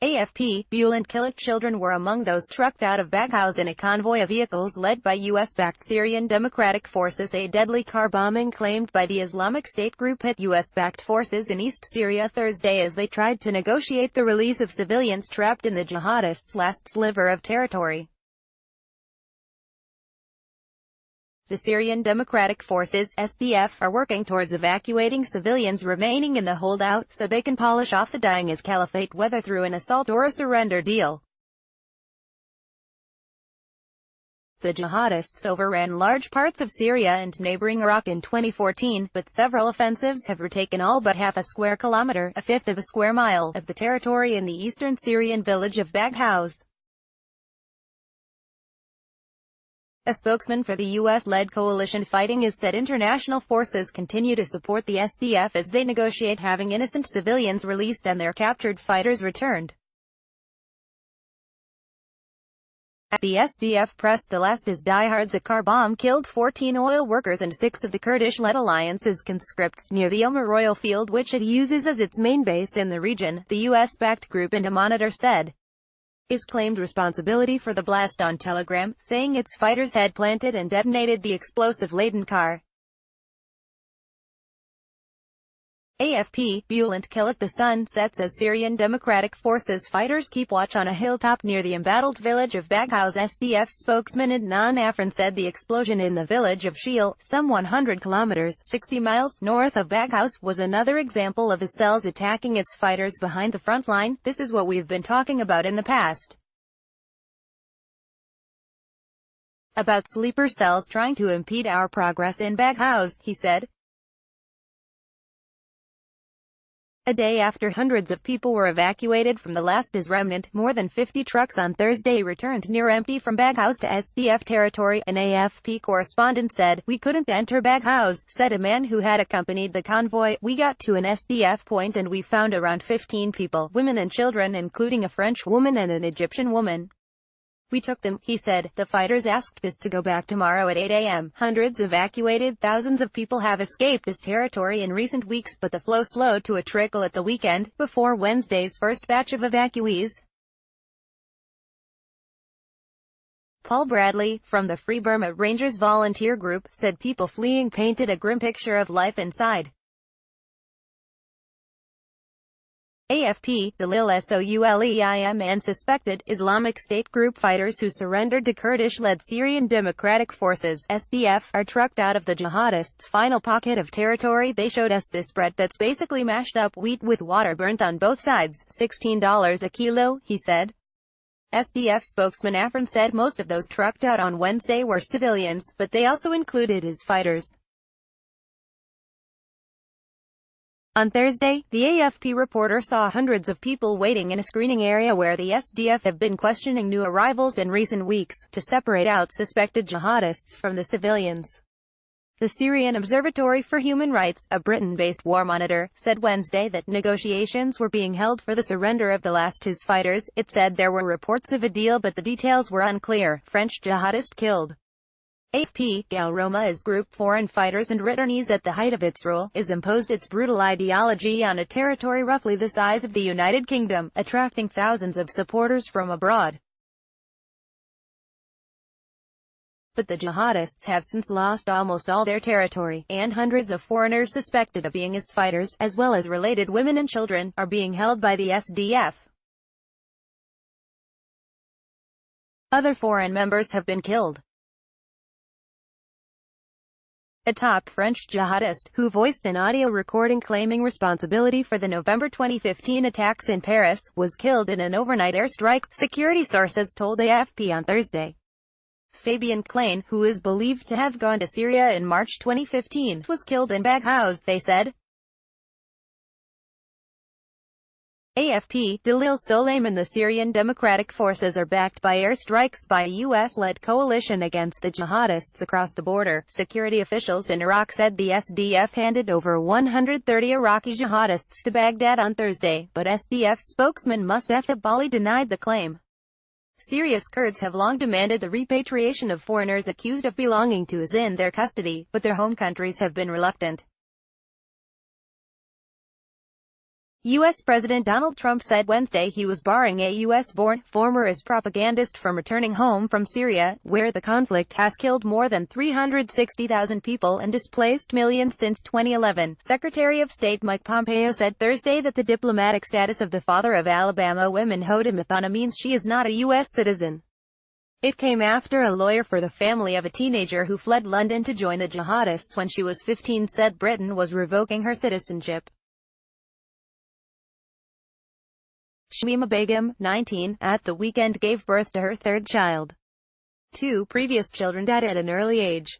AFP, Bulent KILIC Children were among those trucked out of Baghouz in a convoy of vehicles led by US-backed Syrian Democratic Forces. A deadly car bombing claimed by the Islamic State group hit US-backed forces in East Syria Thursday as they tried to negotiate the release of civilians trapped in the jihadists' last sliver of territory. The Syrian Democratic Forces (SDF) are working towards evacuating civilians remaining in the holdout, so they can polish off the dying as caliphate, whether through an assault or a surrender deal. The jihadists overran large parts of Syria and neighboring Iraq in 2014, but several offensives have retaken all but half a square kilometer, a fifth of a square mile, of the territory in the eastern Syrian village of Baghouz. A spokesman for the U.S.-led coalition fighting has said international forces continue to support the SDF as they negotiate having innocent civilians released and their captured fighters returned. The SDF pressed the last as diehards. A car bomb killed 14 oil workers and 6 of the Kurdish-led alliance's conscripts near the Omar oil field, which it uses as its main base in the region, the U.S.-backed group in a monitor said. Is claimed responsibility for the blast on Telegram, saying its fighters had planted and detonated the explosive-laden car. AFP, Bulent KILIC. The sun sets as Syrian Democratic Forces fighters keep watch on a hilltop near the embattled village of Baghouz. SDF spokesman Adnan Afrin said the explosion in the village of Shil, some 100 kilometers 60 miles north of Baghouz, was another example of his cells attacking its fighters behind the front line. This is what we've been talking about in the past. About sleeper cells trying to impede our progress in Baghouz, he said. A day after hundreds of people were evacuated from the last remnant, more than 50 trucks on Thursday returned near empty from Baghouz to SDF territory, an AFP correspondent said. We couldn't enter Baghouz, said a man who had accompanied the convoy. We got to an SDF point and we found around 15 people, women and children, including a French woman and an Egyptian woman. We took them, he said. The fighters asked us to go back tomorrow at 8 a.m. Hundreds evacuated. Thousands of people have escaped this territory in recent weeks, but the flow slowed to a trickle at the weekend, before Wednesday's first batch of evacuees. Paul Bradley, from the Free Burma Rangers volunteer group, said people fleeing painted a grim picture of life inside. AFP, Dalil Souleim, and suspected Islamic State group fighters who surrendered to Kurdish-led Syrian Democratic Forces (SDF) are trucked out of the jihadists' final pocket of territory. They showed us this bread that's basically mashed up wheat with water burnt on both sides, $16 a kilo, he said. SDF spokesman Afrin said most of those trucked out on Wednesday were civilians, but they also included his fighters. On Thursday, the AFP reporter saw hundreds of people waiting in a screening area where the SDF have been questioning new arrivals in recent weeks, to separate out suspected jihadists from the civilians. The Syrian Observatory for Human Rights, a Britain-based war monitor, said Wednesday that negotiations were being held for the surrender of the last his fighters. It said there were reports of a deal but the details were unclear. French jihadist killed. AFP, Gal Roma's group foreign fighters and returnees at the height of its rule, is imposed its brutal ideology on a territory roughly the size of the United Kingdom, attracting thousands of supporters from abroad. But the jihadists have since lost almost all their territory, and hundreds of foreigners suspected of being his fighters, as well as related women and children, are being held by the SDF. Other foreign members have been killed. A top French jihadist, who voiced an audio recording claiming responsibility for the November 2015 attacks in Paris, was killed in an overnight airstrike, security sources told AFP on Thursday. Fabien Klein, who is believed to have gone to Syria in March 2015, was killed in Baghouz, they said. AFP, Dalil Souleim and the Syrian Democratic Forces are backed by airstrikes by a US-led coalition against the jihadists across the border. Security officials in Iraq said the SDF handed over 130 Iraqi jihadists to Baghdad on Thursday, but SDF spokesman Mustafa Bali denied the claim. Syria's Kurds have long demanded the repatriation of foreigners accused of belonging to IS in their custody, but their home countries have been reluctant. U.S. President Donald Trump said Wednesday he was barring a U.S.-born, former IS propagandist from returning home from Syria, where the conflict has killed more than 360,000 people and displaced millions since 2011. Secretary of State Mike Pompeo said Thursday that the diplomatic status of the father of Alabama woman Hoda Muthana means she is not a U.S. citizen. It came after a lawyer for the family of a teenager who fled London to join the jihadists when she was 15 said Britain was revoking her citizenship. Shamima Begum, 19, at the weekend gave birth to her third child. Two previous children died at an early age.